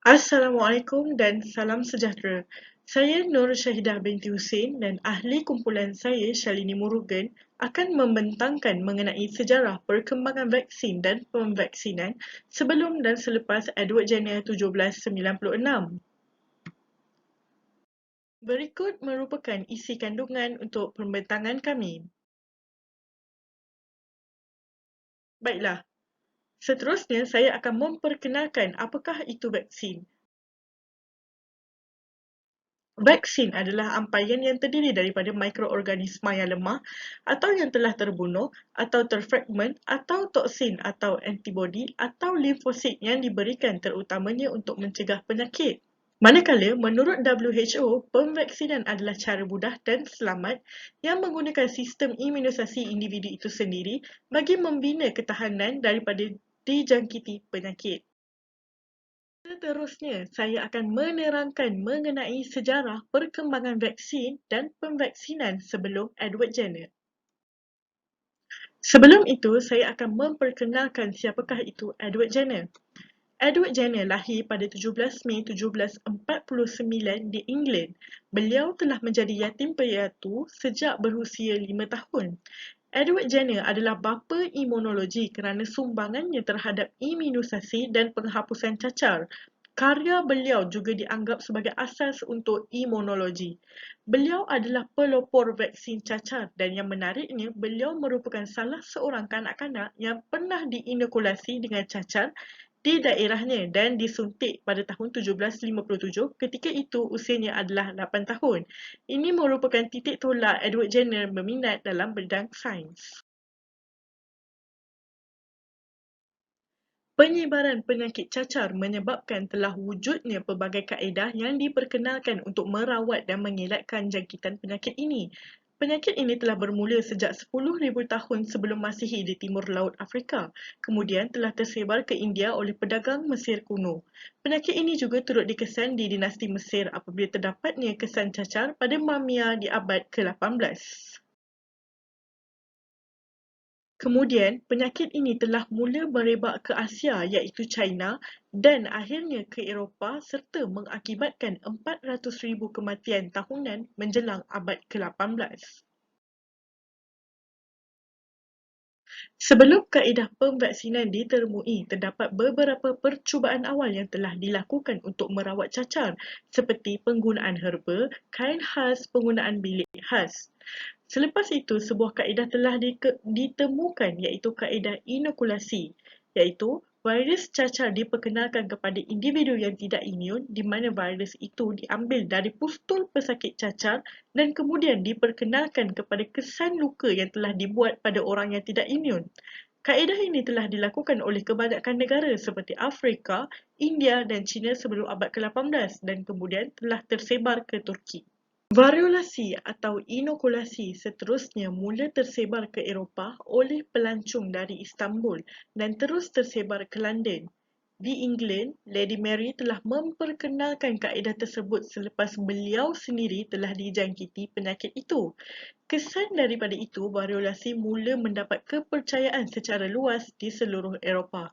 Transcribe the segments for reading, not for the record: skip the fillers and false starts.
Assalamualaikum dan salam sejahtera. Saya Nur Syahidah binti Hussein dan ahli kumpulan saya, Shalini Murugan, akan membentangkan mengenai sejarah perkembangan vaksin dan pemvaksinan sebelum dan selepas Edward Jenner 1796. Berikut merupakan isi kandungan untuk pembentangan kami. Baiklah, seterusnya saya akan memperkenalkan apakah itu vaksin. Vaksin adalah ampaian yang terdiri daripada mikroorganisma yang lemah atau yang telah terbunuh atau terfragmen atau toksin atau antibodi atau limfosit yang diberikan terutamanya untuk mencegah penyakit. Manakala, menurut WHO, pemvaksinan adalah cara mudah dan selamat yang menggunakan sistem imunisasi individu itu sendiri bagi membina ketahanan daripada dijangkiti penyakit. Seterusnya, saya akan menerangkan mengenai sejarah perkembangan vaksin dan pemvaksinan sebelum Edward Jenner. Sebelum itu, saya akan memperkenalkan siapakah itu Edward Jenner. Edward Jenner lahir pada 17 Mei 1749 di England. Beliau telah menjadi yatim piatu sejak berusia 5 tahun. Edward Jenner adalah bapa imunologi kerana sumbangannya terhadap imunisasi dan penghapusan cacar. Karya beliau juga dianggap sebagai asas untuk imunologi. Beliau adalah pelopor vaksin cacar dan yang menariknya, beliau merupakan salah seorang kanak-kanak yang pernah diinokulasi dengan cacar di daerahnya dan disuntik pada tahun 1757 ketika itu usianya adalah 8 tahun. Ini merupakan titik tolak Edward Jenner berminat dalam bidang sains. Penyebaran penyakit cacar menyebabkan telah wujudnya pelbagai kaedah yang diperkenalkan untuk merawat dan mengelakkan jangkitan penyakit ini. Penyakit ini telah bermula sejak 10,000 tahun sebelum Masihi di timur laut Afrika, kemudian telah tersebar ke India oleh pedagang Mesir kuno. Penyakit ini juga turut dikesan di dinasti Mesir apabila terdapatnya kesan cacar pada Mamiya di abad ke-18. Kemudian, penyakit ini telah mula merebak ke Asia iaitu China dan akhirnya ke Eropah serta mengakibatkan 400,000 kematian tahunan menjelang abad ke-18. Sebelum kaedah pemvaksinan ditermui, terdapat beberapa percubaan awal yang telah dilakukan untuk merawat cacar seperti penggunaan herba, kain khas, penggunaan bilik khas. Selepas itu, sebuah kaedah telah ditemukan iaitu kaedah inokulasi, iaitu virus cacar diperkenalkan kepada individu yang tidak imun di mana virus itu diambil dari pustul pesakit cacar dan kemudian diperkenalkan kepada kesan luka yang telah dibuat pada orang yang tidak imun. Kaedah ini telah dilakukan oleh kebanyakan negara seperti Afrika, India dan China sebelum abad ke-18 dan kemudian telah tersebar ke Turki. Variolasi atau inokulasi seterusnya mula tersebar ke Eropah oleh pelancong dari Istanbul dan terus tersebar ke London. Di England, Lady Mary telah memperkenalkan kaedah tersebut selepas beliau sendiri telah dijangkiti penyakit itu. Kesan daripada itu, variolasi mula mendapat kepercayaan secara luas di seluruh Eropah.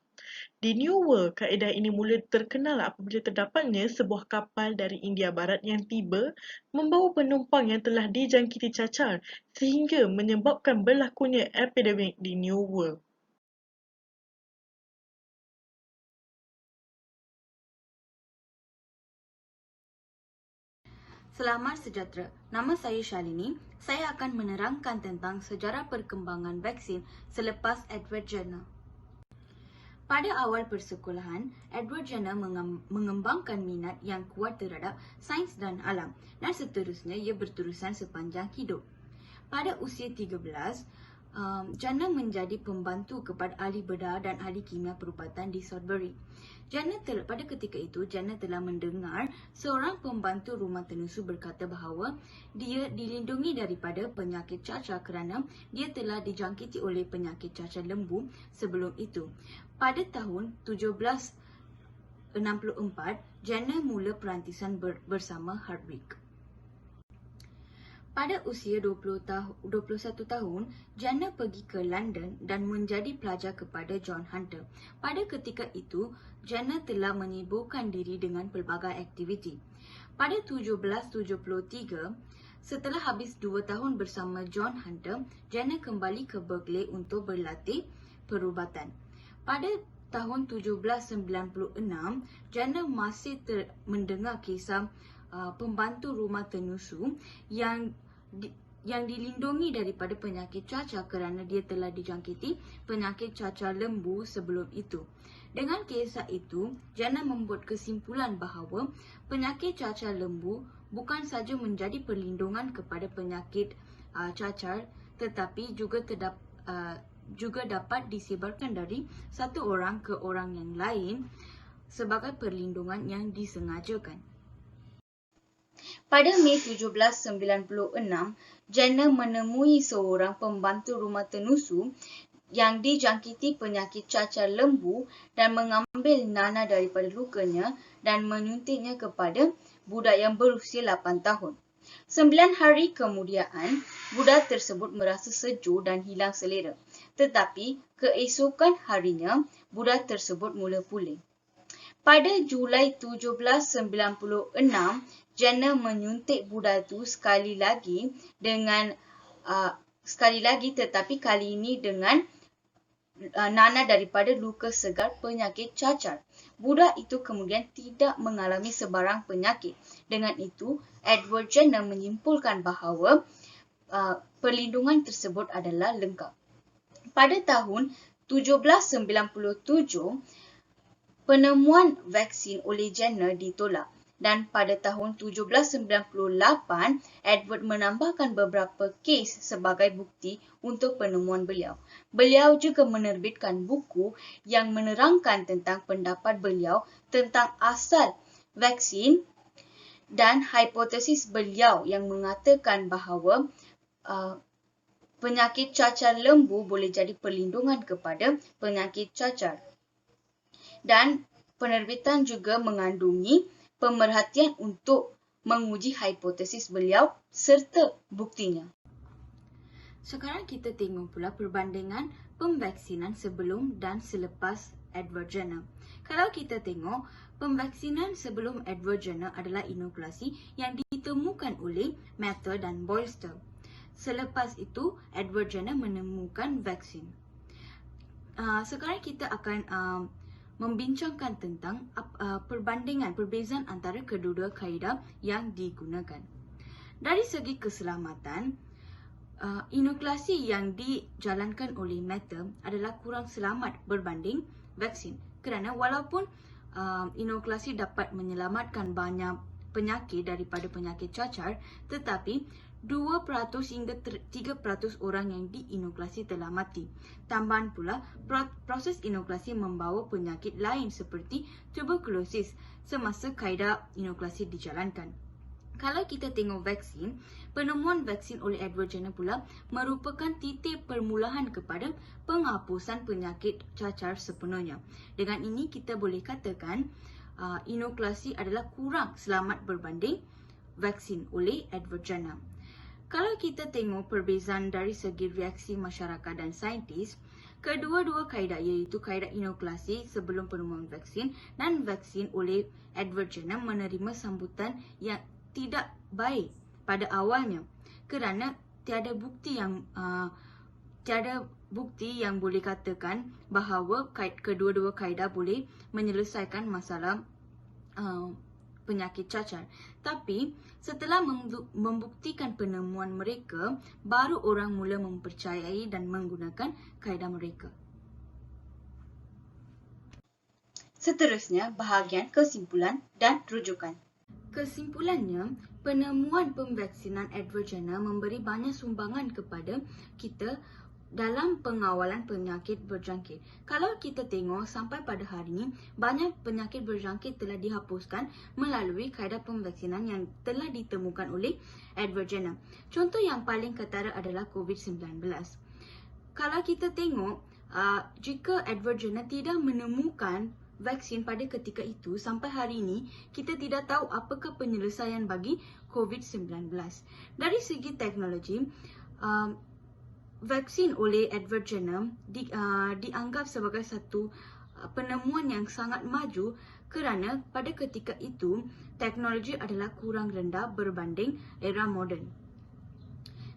Di New World, kaedah ini mula terkenal apabila terdapatnya sebuah kapal dari India Barat yang tiba membawa penumpang yang telah dijangkiti cacar sehingga menyebabkan berlakunya epidemik di New World. Selamat sejahtera. Nama saya Shalini. Saya akan menerangkan tentang sejarah perkembangan vaksin selepas Edward Jenner. Pada awal persekolahan, Edward Jenner mengembangkan minat yang kuat terhadap sains dan alam dan seterusnya ia berterusan sepanjang hidup. Pada usia 13, Jenner menjadi pembantu kepada ahli bedah dan ahli kimia perubatan di Sudbury. Pada ketika itu, Jenner telah mendengar seorang pembantu rumah tenusu berkata bahawa dia dilindungi daripada penyakit cacar kerana dia telah dijangkiti oleh penyakit cacar lembu sebelum itu. Pada tahun 1764, Jenner mula perantisan bersama Hardwick. Pada usia 21 tahun, Jenner pergi ke London dan menjadi pelajar kepada John Hunter. Pada ketika itu, Jenner telah menyibukkan diri dengan pelbagai aktiviti. Pada 1773, setelah habis 2 tahun bersama John Hunter, Jenner kembali ke Berkeley untuk berlatih perubatan. Pada tahun 1796, Jenner masih mendengar kisah pembantu rumah tenusu yang dilindungi daripada penyakit cacar kerana dia telah dijangkiti penyakit cacar lembu sebelum itu. Dengan kisah itu, Jenner membuat kesimpulan bahawa penyakit cacar lembu bukan saja menjadi perlindungan kepada penyakit cacar, tetapi juga dapat disebarkan dari satu orang ke orang yang lain sebagai perlindungan yang disengajakan. Pada Mei 1796, Jenner menemui seorang pembantu rumah tenusu yang dijangkiti penyakit cacar lembu dan mengambil nanah daripada lukanya dan menyuntiknya kepada budak yang berusia 8 tahun. 9 hari kemudian, budak tersebut merasa sejuk dan hilang selera. Tetapi, keesokan harinya, budak tersebut mula pulih. Pada Julai 1796, Jenner menyuntik budak itu sekali lagi tetapi kali ini dengan nanah daripada luka segar penyakit cacar. Budak itu kemudian tidak mengalami sebarang penyakit. Dengan itu, Edward Jenner menyimpulkan bahawa perlindungan tersebut adalah lengkap. Pada tahun 1797, penemuan vaksin oleh Jenner ditolak. Dan pada tahun 1798, Edward menambahkan beberapa kes sebagai bukti untuk penemuan beliau. Beliau juga menerbitkan buku yang menerangkan tentang pendapat beliau tentang asal vaksin dan hipotesis beliau yang mengatakan bahawa penyakit cacar lembu boleh jadi perlindungan kepada penyakit cacar. Dan penerbitan juga mengandungi pemerhatian untuk menguji hipotesis beliau serta buktinya. Sekarang kita tengok pula perbandingan pemvaksinan sebelum dan selepas Edward Jenner. Kalau kita tengok, pemvaksinan sebelum Edward Jenner adalah inokulasi yang ditemukan oleh Mather dan Boylston. Selepas itu, Edward Jenner menemukan vaksin. Sekarang kita akan membincangkan tentang perbezaan antara kedua-dua kaedah yang digunakan. Dari segi keselamatan, inokulasi yang dijalankan oleh Mather adalah kurang selamat berbanding vaksin. Kerana walaupun inokulasi dapat menyelamatkan banyak penyakit daripada penyakit cacar, tetapi 2% hingga 3% orang yang diinokulasi telah mati. Tambahan pula, proses inokulasi membawa penyakit lain seperti tuberkulosis semasa kaedah inokulasi dijalankan. Kalau kita tengok vaksin, penemuan vaksin oleh Edward Jenner pula merupakan titik permulaan kepada penghapusan penyakit cacar sepenuhnya. Dengan ini, kita boleh katakan inokulasi adalah kurang selamat berbanding vaksin oleh Edward Jenner. Kalau kita tengok perbezaan dari segi reaksi masyarakat dan saintis, kedua-dua kaedah iaitu kaedah inokulasi sebelum penemuan vaksin dan vaksin oleh Edward Jenner menerima sambutan yang tidak baik pada awalnya kerana tiada bukti yang boleh katakan bahawa kedua-dua kaedah boleh menyelesaikan masalah penyakit cacar. Tapi setelah membuktikan penemuan mereka, baru orang mula mempercayai dan menggunakan kaedah mereka. Seterusnya, bahagian kesimpulan dan rujukan. Kesimpulannya, penemuan pemvaksinan Edward Jenner memberi banyak sumbangan kepada kita dalam pengawalan penyakit berjangkit. Kalau kita tengok sampai pada hari ini, banyak penyakit berjangkit telah dihapuskan melalui kaedah pemvaksinan yang telah ditemukan oleh Edward Jenner. Contoh yang paling ketara adalah COVID-19. Kalau kita tengok, jika Edward Jenner tidak menemukan vaksin pada ketika itu, sampai hari ini kita tidak tahu apakah penyelesaian bagi COVID-19. Dari segi teknologi, vaksin oleh Edward Jenner dianggap sebagai satu penemuan yang sangat maju kerana pada ketika itu teknologi adalah kurang rendah berbanding era moden.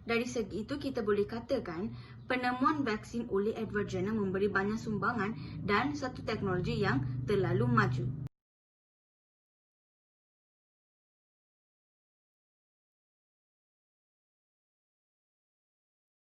Dari segi itu kita boleh katakan penemuan vaksin oleh Edward Jenner memberi banyak sumbangan dan satu teknologi yang terlalu maju.